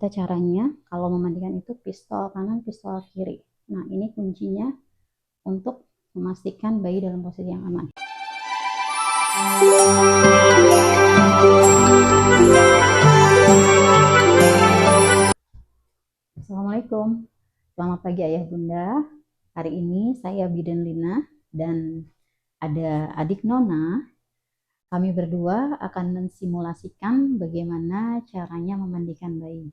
kita caranya kalau memandikan itu pistol kanan, pistol kiri. Nah, ini kuncinya untuk memastikan bayi dalam posisi yang aman. Assalamualaikum, selamat pagi ayah bunda. Hari ini saya Bidan Lina dan ada adik Nona. Kami berdua akan mensimulasikan bagaimana caranya memandikan bayi.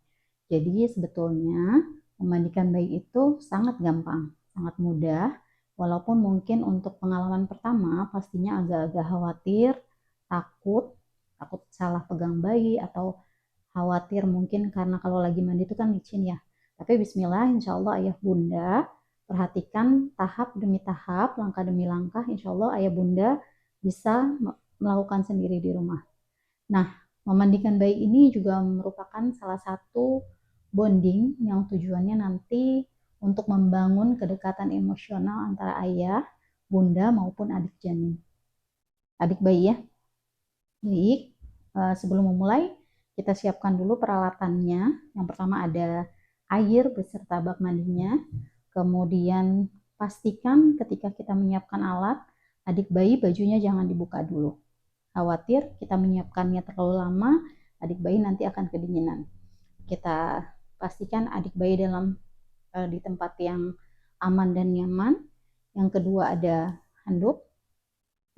Jadi sebetulnya memandikan bayi itu sangat gampang, sangat mudah. Walaupun mungkin untuk pengalaman pertama pastinya agak-agak khawatir, takut, takut salah pegang bayi atau khawatir mungkin karena kalau lagi mandi itu kan licin ya. Tapi bismillah, insya Allah ayah bunda perhatikan tahap demi tahap, langkah demi langkah, insya Allah ayah bunda bisa melakukan sendiri di rumah. Nah, memandikan bayi ini juga merupakan salah satu bonding yang tujuannya nanti untuk membangun kedekatan emosional antara ayah, bunda maupun adik janin. Adik bayi ya. Baik, sebelum memulai kita siapkan dulu peralatannya. Yang pertama ada air beserta bak mandinya. Kemudian pastikan ketika kita menyiapkan alat, adik bayi bajunya jangan dibuka dulu. Khawatir kita menyiapkannya terlalu lama, adik bayi nanti akan kedinginan. Kita pastikan adik bayi di tempat yang aman dan nyaman. Yang kedua ada handuk.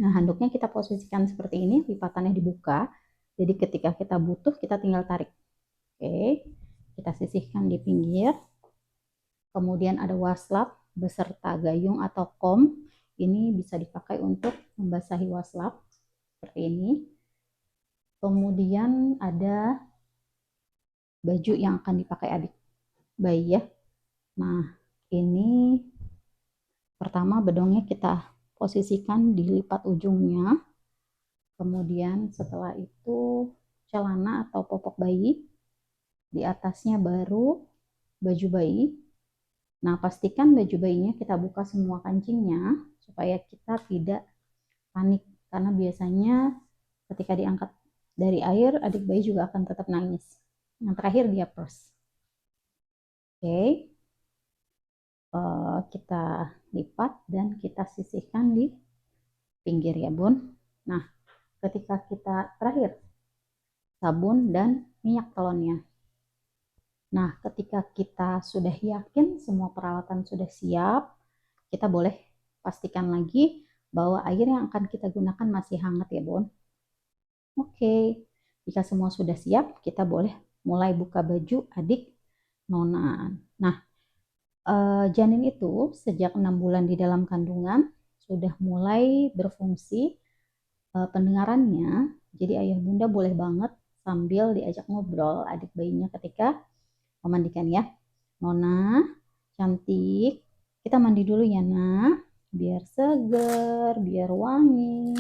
Nah, handuknya kita posisikan seperti ini, lipatannya dibuka. Jadi ketika kita butuh, kita tinggal tarik. Oke, kita sisihkan di pinggir. Kemudian ada waslap beserta gayung atau kom. Ini bisa dipakai untuk membasahi waslap seperti ini. Kemudian ada baju yang akan dipakai adik bayi ya. Nah, ini pertama bedongnya kita posisikan di lipat ujungnya. Kemudian setelah itu celana atau popok bayi. Di atasnya baru baju bayi. Nah, pastikan baju bayinya kita buka semua kancingnya supaya kita tidak panik. Karena biasanya ketika diangkat dari air, adik bayi juga akan tetap nangis. Yang terakhir dia pers. Oke, kita lipat dan kita sisihkan di pinggir ya bun. Nah, ketika kita terakhir sabun dan minyak telonnya. Nah, ketika kita sudah yakin semua peralatan sudah siap, kita boleh pastikan lagi bahwa air yang akan kita gunakan masih hangat ya bun. Oke, jika semua sudah siap, kita boleh mulai buka baju adik Nona. Nah, janin itu sejak 6 bulan di dalam kandungan sudah mulai berfungsi pendengarannya. Jadi ayah bunda boleh banget sambil diajak ngobrol adik bayinya ketika memandikan ya. Nona, cantik, kita mandi dulu ya nak, biar seger, biar wangi.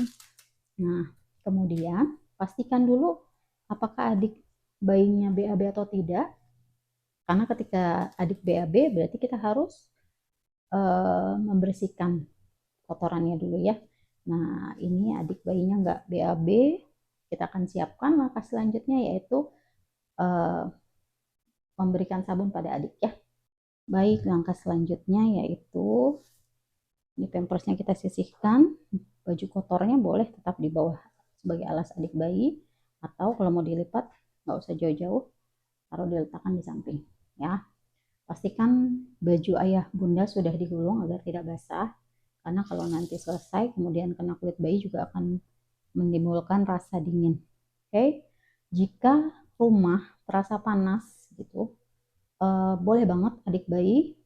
Nah, kemudian pastikan dulu apakah adik bayinya BAB atau tidak. Karena ketika adik BAB berarti kita harus membersihkan kotorannya dulu ya. Nah, ini adik bayinya nggak BAB, kita akan siapkan langkah selanjutnya yaitu memberikan sabun pada adik ya. Baik, langkah selanjutnya yaitu ini pampersnya kita sisihkan, baju kotornya boleh tetap di bawah sebagai alas adik bayi, atau kalau mau dilipat nggak usah jauh-jauh, taruh diletakkan di samping ya. Pastikan baju ayah bunda sudah digulung agar tidak basah, karena kalau nanti selesai kemudian kena kulit bayi juga akan menimbulkan rasa dingin. Oke, jika rumah terasa panas gitu, boleh banget adik bayi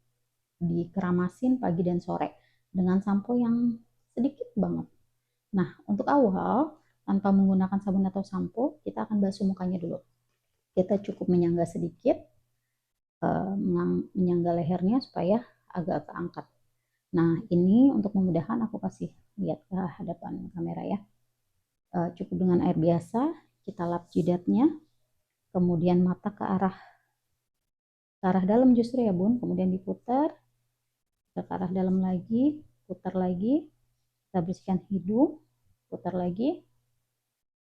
dikeramasin pagi dan sore dengan sampo yang sedikit banget. Nah, untuk awal tanpa menggunakan sabun atau sampo, kita akan basuh mukanya dulu. Kita cukup menyangga sedikit, menyangga lehernya supaya agak keangkat. Nah, ini untuk memudahkan aku kasih lihat ke hadapan kamera ya. Cukup dengan air biasa, kita lap jidatnya, kemudian mata ke arah dalam justru ya bun, kemudian diputar, ke arah dalam lagi, putar lagi, kita bersihkan hidung, putar lagi.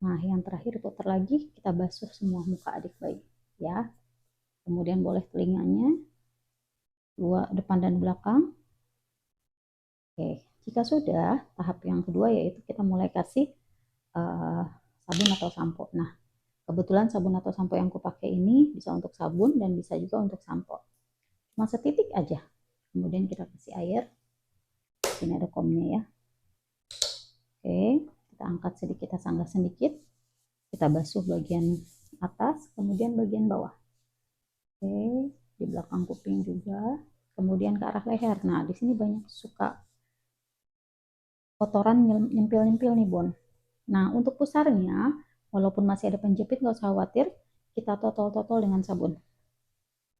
Nah, yang terakhir putar lagi, kita basuh semua muka adik bayi ya. kemudian boleh telinganya, dua depan dan belakang. Oke, jika sudah, tahap yang kedua yaitu kita mulai kasih sabun atau sampo. Nah, kebetulan sabun atau sampo yang kupakai ini bisa untuk sabun dan bisa juga untuk sampo. Cuma setitik aja. Kemudian kita kasih air. Ini ada komnya ya. Oke, kita angkat sedikit, kita sanggah sedikit. Kita basuh bagian atas, kemudian bagian bawah. Oke, di belakang kuping juga. Kemudian ke arah leher. Nah, di sini banyak suka kotoran nyempil-nyempil nih, Bon. Nah, untuk pusarnya, walaupun masih ada penjepit, nggak usah khawatir. Kita totol-totol dengan sabun.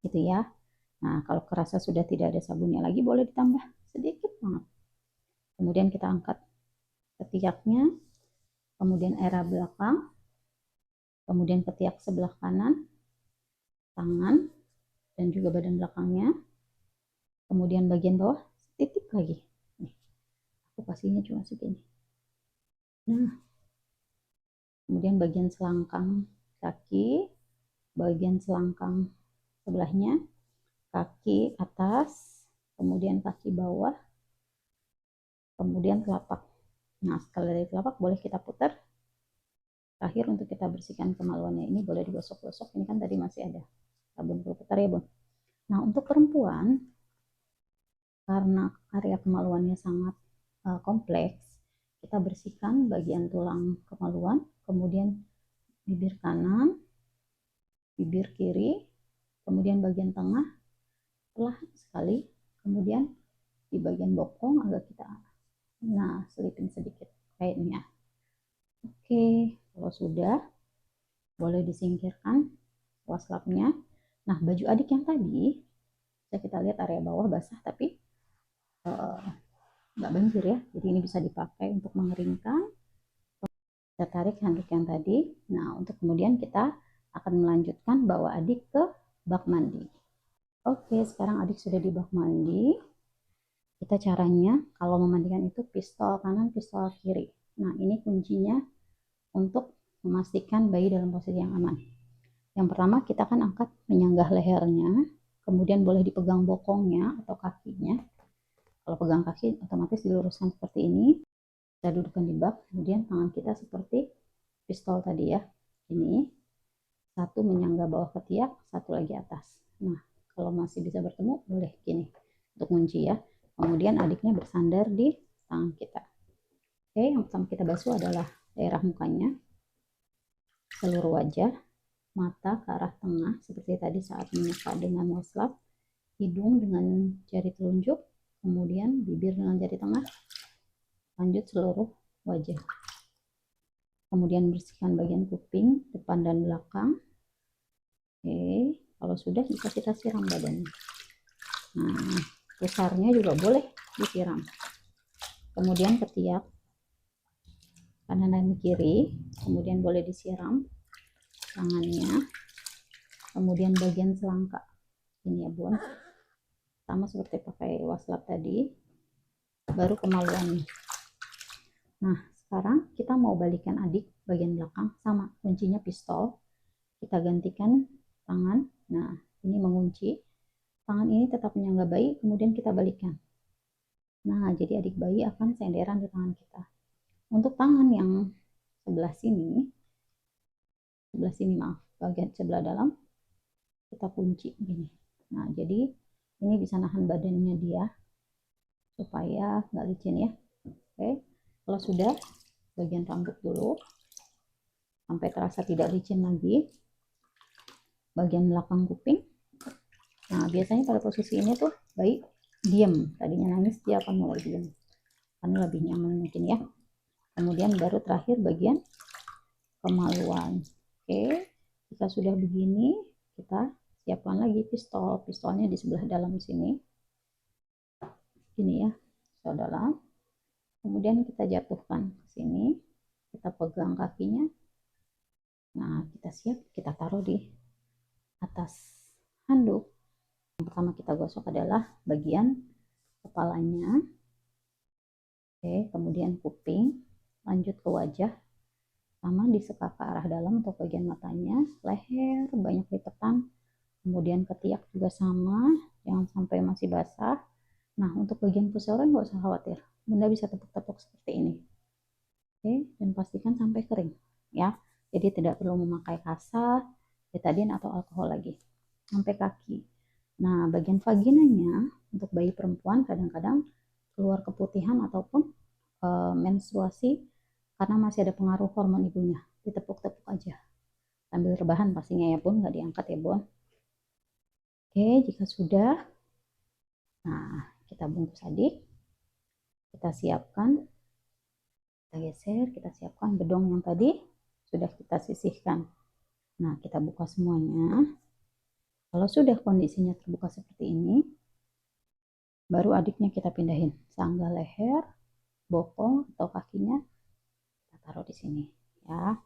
Gitu ya. Nah, kalau kerasa sudah tidak ada sabunnya lagi, boleh ditambah sedikit banget. Kemudian kita angkat ketiaknya, kemudian era belakang, kemudian ketiak sebelah kanan, tangan, dan juga badan belakangnya. Kemudian bagian bawah, titik lagi. Nih, aku kasihnya cuma segini. Nah, kemudian bagian selangkang kaki, bagian selangkang sebelahnya, kaki atas, kemudian kaki bawah, kemudian telapak. Nah, setelah dari telapak boleh kita putar. Terakhir untuk kita bersihkan kemaluannya ini boleh digosok-gosok. Ini kan tadi masih ada sabun putar ya, Bun. Nah, untuk perempuan, karena area kemaluannya sangat kompleks, kita bersihkan bagian tulang kemaluan, kemudian bibir kanan, bibir kiri, kemudian bagian tengah, perlahan sekali, kemudian di bagian bokong agak kita selipin sedikit kayak ini ya. Oke, kalau sudah boleh disingkirkan waslapnya. Nah, baju adik yang tadi bisa kita lihat area bawah basah tapi nggak banjir ya, jadi ini bisa dipakai untuk mengeringkan. Kita tarik handuk yang tadi. Nah, untuk kemudian kita akan melanjutkan bawa adik ke bak mandi. Oke, sekarang adik sudah di bak mandi. Kita caranya kalau memandikan itu pistol kanan, pistol kiri. Nah, ini kuncinya untuk memastikan bayi dalam posisi yang aman. Yang pertama kita akan angkat menyanggah lehernya, kemudian boleh dipegang bokongnya atau kakinya. Kalau pegang kaki otomatis diluruskan seperti ini. Kita dudukkan di bak, kemudian tangan kita seperti pistol tadi ya. Ini satu menyanggah bawah ketiak, satu lagi atas. Nah, kalau masih bisa bertemu boleh gini untuk kunci ya. Kemudian adiknya bersandar di tangan kita. Oke, yang pertama kita basuh adalah daerah mukanya, seluruh wajah, mata ke arah tengah seperti tadi saat menyeka dengan waslap, hidung dengan jari telunjuk, kemudian bibir dengan jari tengah, lanjut seluruh wajah. Kemudian bersihkan bagian kuping, depan dan belakang. Oke, kalau sudah bisa kita siram badannya. Nah, pusarnya juga boleh disiram. Kemudian ketiak kanan dan kiri, kemudian boleh disiram tangannya. Kemudian bagian selangka ini ya, Bun. Sama seperti pakai waslap tadi, baru kemaluannya. Nah, sekarang kita mau balikan adik bagian belakang, sama kuncinya pistol. Kita gantikan tangan. Nah, ini mengunci. Tangan ini tetap menyangga bayi, kemudian kita balikan. Nah, jadi adik bayi akan senderan di tangan kita. Untuk tangan yang sebelah sini maaf, bagian sebelah dalam kita kunci gini. Nah, jadi ini bisa nahan badannya dia supaya nggak licin ya. Oke, kalau sudah bagian rambut dulu sampai terasa tidak licin lagi. Bagian belakang kuping. Nah, biasanya pada posisi ini tuh bayi diam. Tadinya nangis, dia akan mulai diam. Karena lebih nyaman mungkin ya. Kemudian baru terakhir bagian kemaluan. Oke, jika sudah begini, kita siapkan lagi pistol. Pistolnya di sebelah dalam sini. Ini ya, pistol dalam. Kemudian kita jatuhkan ke sini. Kita pegang kakinya. Nah, kita siap, kita taruh di atas handuk. Yang pertama kita gosok adalah bagian kepalanya. Oke, kemudian kuping, lanjut ke wajah, sama diseka ke arah dalam untuk bagian matanya, leher, banyak lipatan, Kemudian ketiak juga sama, jangan sampai masih basah. Nah, untuk bagian puseran nggak usah khawatir, Bunda bisa tepuk-tepuk seperti ini. Oke, dan pastikan sampai kering ya. Jadi tidak perlu memakai kasa, betadine atau alkohol lagi. Sampai kaki. Nah, bagian vaginanya untuk bayi perempuan kadang-kadang keluar keputihan ataupun menstruasi karena masih ada pengaruh hormon ibunya. Ditepuk-tepuk aja. Sambil rebahan pastinya ya Bun, nggak diangkat ya Bun. Oke, jika sudah, nah kita bungkus adik. Kita siapkan, kita geser, kita siapkan bedong yang tadi sudah kita sisihkan. Nah, kita buka semuanya. Kalau sudah kondisinya terbuka seperti ini, baru adiknya kita pindahin. Sanggah leher, bokong atau kakinya kita taruh di sini ya.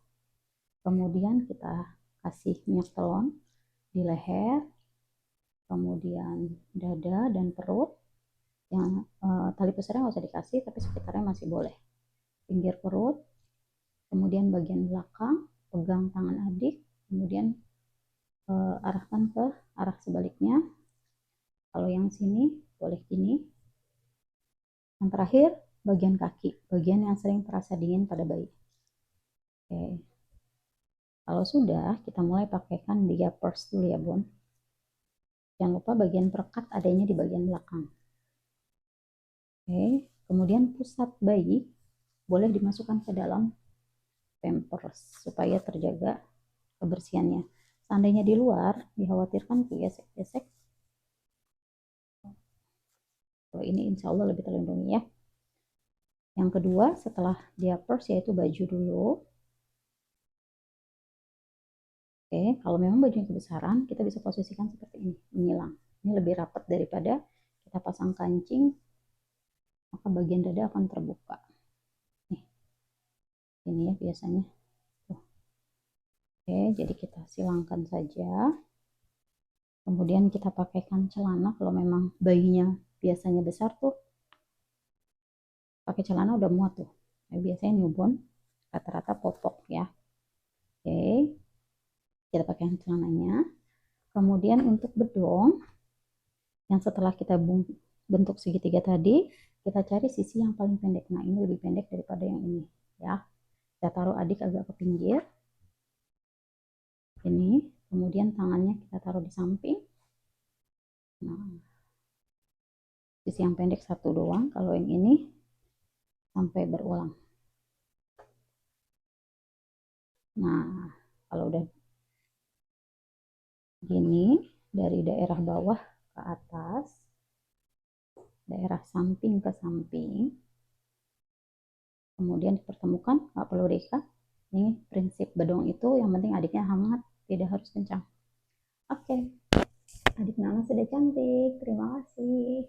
Kemudian kita kasih minyak telon di leher, kemudian dada dan perut. Yang tali pusarnya nggak usah dikasih, tapi sekitarnya masih boleh. Pinggir perut, kemudian bagian belakang, pegang tangan adik, kemudian arahkan ke arah sebaliknya. Kalau yang sini boleh gini. Yang terakhir bagian kaki, bagian yang sering terasa dingin pada bayi. Oke. Kalau sudah, kita mulai pakaikan diapers dulu ya Bun. Jangan lupa bagian perekat adanya di bagian belakang. Oke, kemudian pusat bayi boleh dimasukkan ke dalam pampers supaya terjaga kebersihannya. Seandainya di luar, dikhawatirkan gesek-gesek. Kalau ini insya Allah lebih terlindungi ya. Yang kedua, setelah diapers yaitu baju dulu. Oke, kalau memang bajunya kebesaran, kita bisa posisikan seperti ini, menyilang. Ini lebih rapat daripada kita pasang kancing, maka bagian dada akan terbuka. Nih, ini ya biasanya. Tuh. Oke, jadi kita silangkan saja. Kemudian kita pakaikan celana kalau memang bayinya biasanya besar tuh. Pakai celana udah muat tuh. Biasanya newborn rata-rata popok ya. Oke, kita pakai celananya. Kemudian untuk bedong, yang setelah kita bentuk segitiga tadi, kita cari sisi yang paling pendek. Nah, ini lebih pendek daripada yang ini ya. Kita taruh adik agak ke pinggir. Ini, kemudian tangannya kita taruh di samping. Nah, sisi yang pendek satu doang, kalau yang ini sampai berulang. Nah, kalau udah gini, dari daerah bawah ke atas, daerah samping ke samping, kemudian dipertemukan, nggak perlu diikat. Ini prinsip bedong itu, yang penting adiknya hangat, tidak harus kencang. Oke, adik Nana sudah cantik, terima kasih.